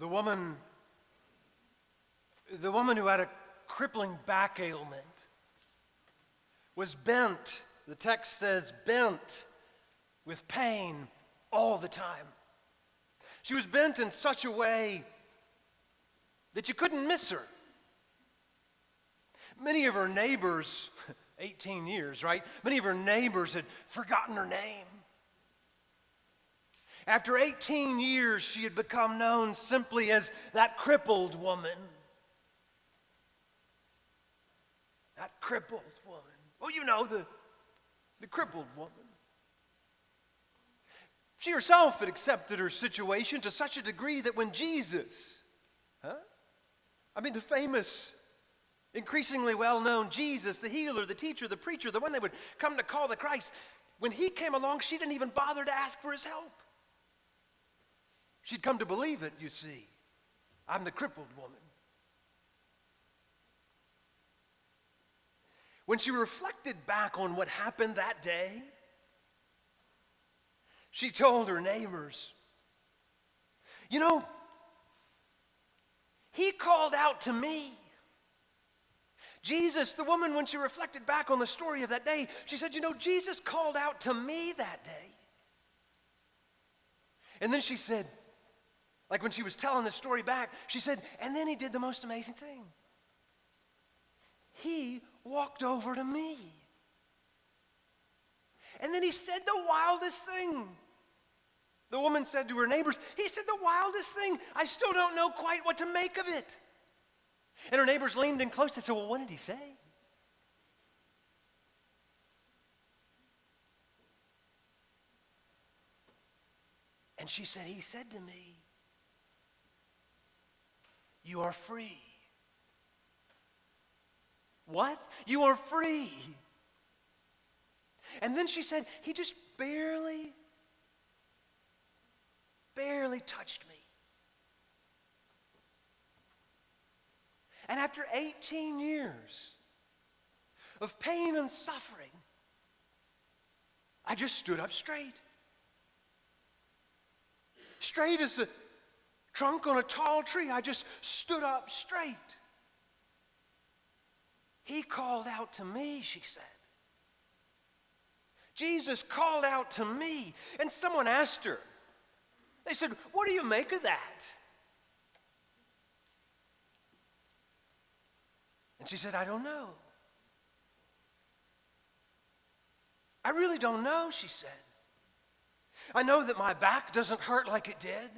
The woman who had a crippling back ailment was bent, the text says, bent with pain all the time. She was bent in such a way that you couldn't miss her. Many of her neighbors, 18 years, right? Many of her neighbors had forgotten her name. After 18 years, she had become known simply as that crippled woman. That crippled woman. Oh, you know, the crippled woman. She herself had accepted her situation to such a degree that when Jesus, the famous, increasingly well-known Jesus, the healer, the teacher, the preacher, the one they would come to call the Christ, when he came along, she didn't even bother to ask for his help. She'd come to believe it, you see. I'm the crippled woman. When she reflected back on what happened that day, she told her neighbors, you know, he called out to me. Jesus, the woman, when she reflected back on the story of that day, she said, you know, Jesus called out to me that day. And then she said, like when she was telling the story back, she said, and then he did the most amazing thing. He walked over to me. And then he said the wildest thing. The woman said to her neighbors, he said the wildest thing. I still don't know quite what to make of it. And her neighbors leaned in close and said, well, what did he say? And she said, he said to me, you are free. What? You are free. And then she said, he just barely touched me. And after 18 years of pain and suffering, I just stood up straight. Straight as a trunk on a tall tree. I just stood up straight. He called out to me, she said. Jesus called out to me. And someone asked her, they said, what do you make of that? And she said, I don't know. I really don't know, she said. I know that my back doesn't hurt like it did.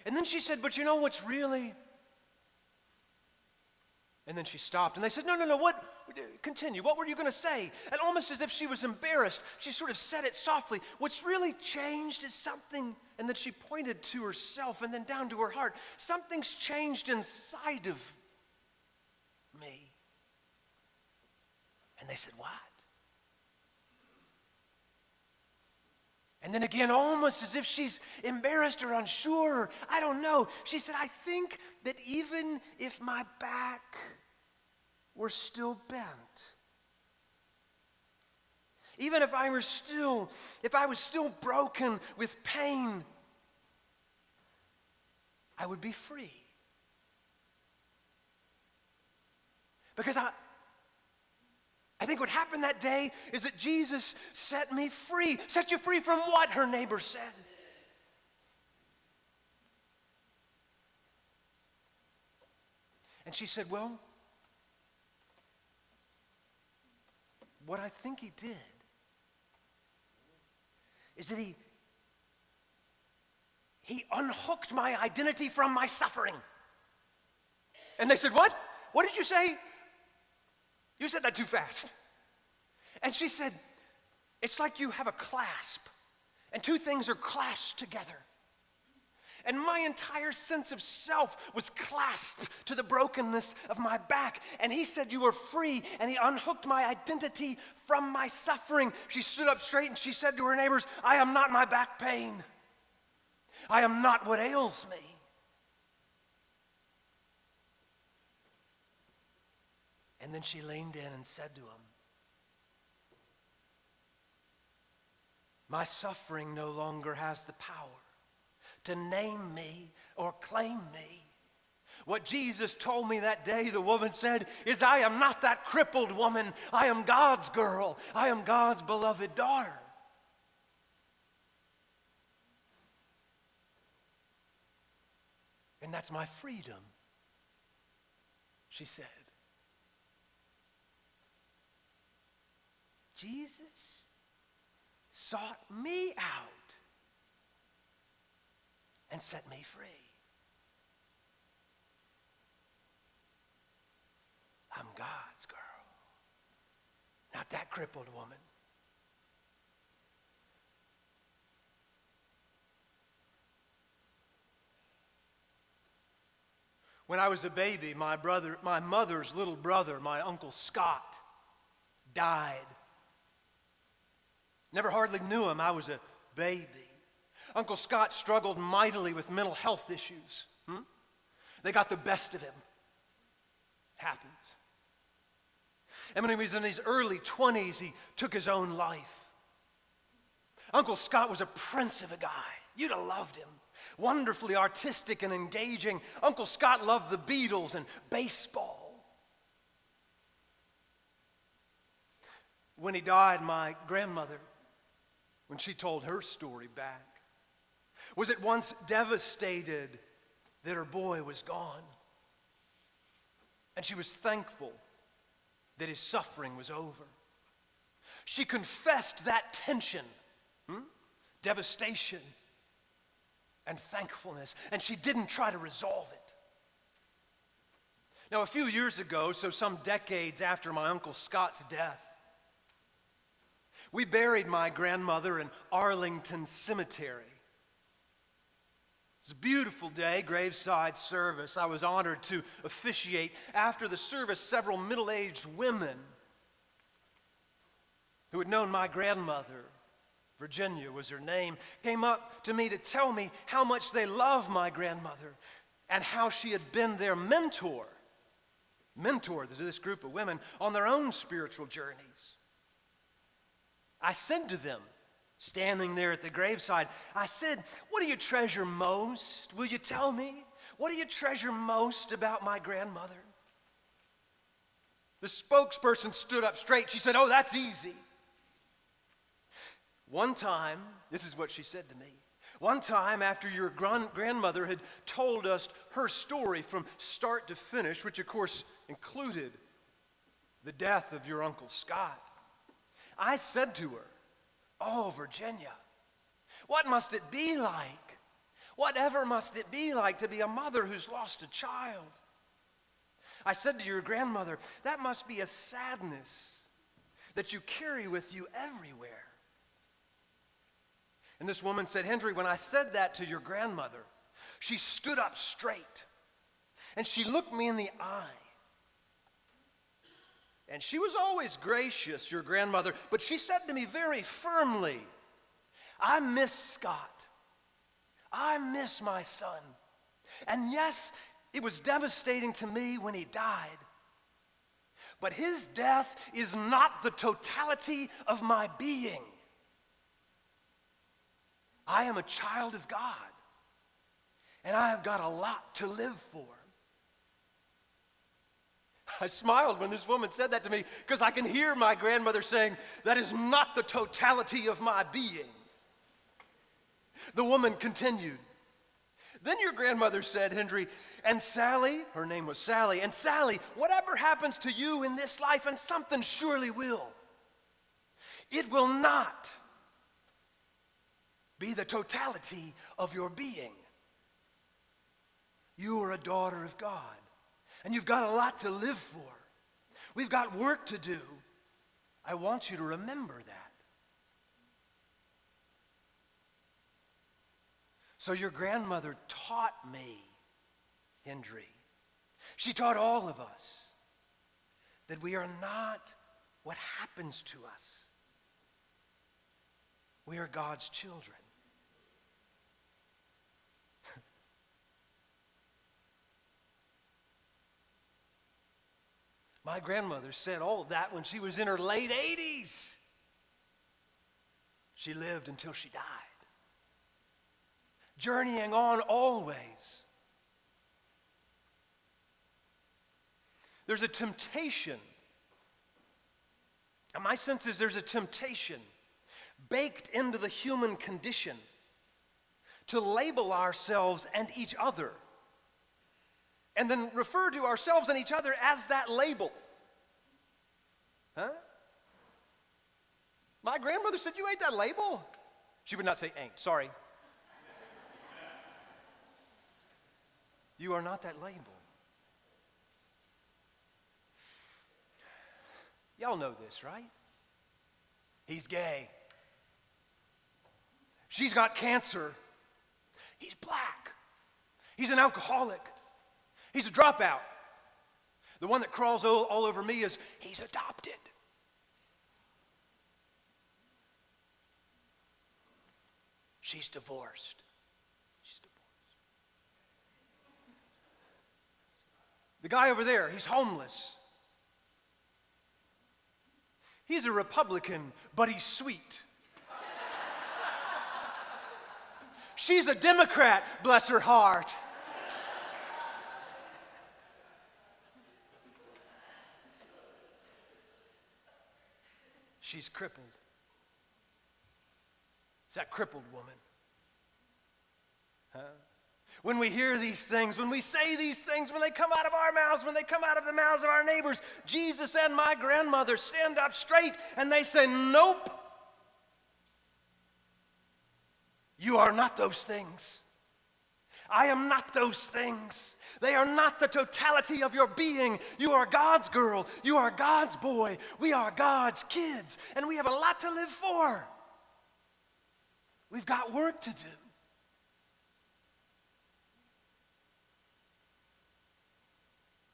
And then she said, but you know what's really... And then she stopped, and they said, no, what? Continue. What were you going to say? And almost as if she was embarrassed, she sort of said it softly. What's really changed is something, and then she pointed to herself and then down to her heart. Something's changed inside of me. And they said, what? And then again, almost as if she's embarrassed or unsure, or I don't know, she said, I think that even if my back were still bent, even if I was still broken with pain, I would be free. Because I think what happened that day is that Jesus set me free. Set you free from what? Her neighbor said. And she said, well, what I think he did is that he unhooked my identity from my suffering. And they said, what? What did you say? You said that too fast. And she said, it's like you have a clasp, and two things are clasped together. And my entire sense of self was clasped to the brokenness of my back. And he said, you are free, and he unhooked my identity from my suffering. She stood up straight and she said to her neighbors, I am not my back pain. I am not what ails me. And then she leaned in and said to him, My suffering no longer has the power to name me or claim me. What Jesus told me that day, the woman said, is I am not that crippled woman. I am God's girl. I am God's beloved daughter. And that's my freedom, she said. Jesus sought me out and set me free. I'm God's girl, not that crippled woman. When I was a baby, my mother's little brother, my Uncle Scott, died. Never hardly knew him. I was a baby. Uncle Scott struggled mightily with mental health issues. They got the best of him. Happens. And when he was in his early 20s, he took his own life. Uncle Scott was a prince of a guy. You'd have loved him. Wonderfully artistic and engaging. Uncle Scott loved the Beatles and baseball. When he died, my grandmother, when she told her story back, was at once devastated that her boy was gone. And she was thankful that his suffering was over. She confessed that tension, devastation, and thankfulness, and she didn't try to resolve it. Now, a few years ago, so some decades after my Uncle Scott's death, we buried my grandmother in Arlington Cemetery. It was a beautiful day, graveside service. I was honored to officiate. After the service, several middle-aged women who had known my grandmother, Virginia was her name, came up to me to tell me how much they loved my grandmother and how she had been their mentor to this group of women on their own spiritual journeys. I said to them, standing there at the graveside, I said, what do you treasure most? Will you tell me? What do you treasure most about my grandmother? The spokesperson stood up straight. She said, oh, that's easy. One time, this is what she said to me. One time after your grandmother had told us her story from start to finish, which of course included the death of your Uncle Scott, I said to her, oh, Virginia, what must it be like? Whatever must it be like to be a mother who's lost a child? I said to your grandmother, that must be a sadness that you carry with you everywhere. And this woman said, Hendree, when I said that to your grandmother, she stood up straight and she looked me in the eye. And she was always gracious, your grandmother, but she said to me very firmly, I miss Scott. I miss my son. And yes, it was devastating to me when he died. But his death is not the totality of my being. I am a child of God, and I have got a lot to live for. I smiled when this woman said that to me because I can hear my grandmother saying, that is not the totality of my being. The woman continued. Then your grandmother said, Hendree, and Sally, her name was Sally, and Sally, whatever happens to you in this life, and something surely will, it will not be the totality of your being. You are a daughter of God, and you've got a lot to live for. We've got work to do. I want you to remember that. So your grandmother taught me, Hendree. She taught all of us that we are not what happens to us. We are God's children. My grandmother said all of that when she was in her late 80s. She lived until she died, journeying on always. There's a temptation, and my sense is there's a temptation baked into the human condition to label ourselves and each other, and then refer to ourselves and each other as that label. Huh? My grandmother said, "You ain't that label." She would not say ain't, sorry. You are not that label. Y'all know this, right? He's gay. She's got cancer. He's black. He's an alcoholic. He's a dropout. The one that crawls all over me is he's adopted. She's divorced. She's divorced. The guy over there, he's homeless. He's a Republican, but he's sweet. She's a Democrat, bless her heart. She's crippled. It's that crippled woman. Huh? When we hear these things, when we say these things, when they come out of our mouths, when they come out of the mouths of our neighbors, Jesus and my grandmother stand up straight and they say, nope. You are not those things. I am not those things. They are not the totality of your being. You are God's girl. You are God's boy. We are God's kids. And we have a lot to live for. We've got work to do.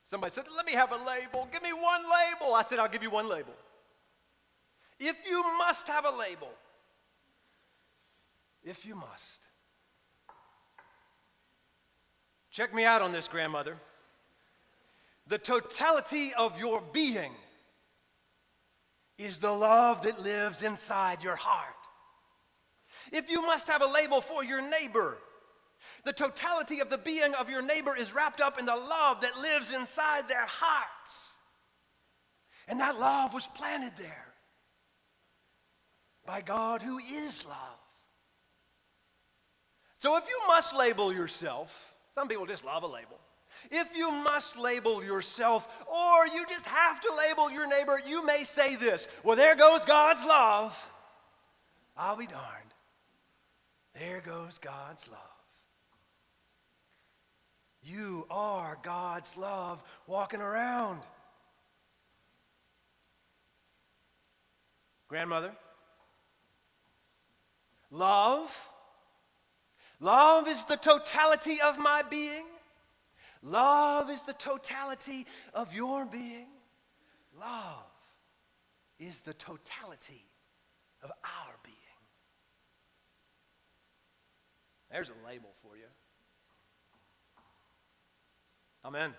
Somebody said, let me have a label. Give me one label. I said, I'll give you one label. If you must have a label, if you must. Check me out on this, grandmother. The totality of your being is the love that lives inside your heart. If you must have a label for your neighbor, the totality of the being of your neighbor is wrapped up in the love that lives inside their hearts. And that love was planted there by God, who is love. So if you must label yourself, some people just love a label. If you must label yourself, or you just have to label your neighbor, you may say this, well, there goes God's love. I'll be darned. There goes God's love. You are God's love walking around. Grandmother, love is the totality of my being. Love is the totality of your being. Love is the totality of our being. There's a label for you. Amen.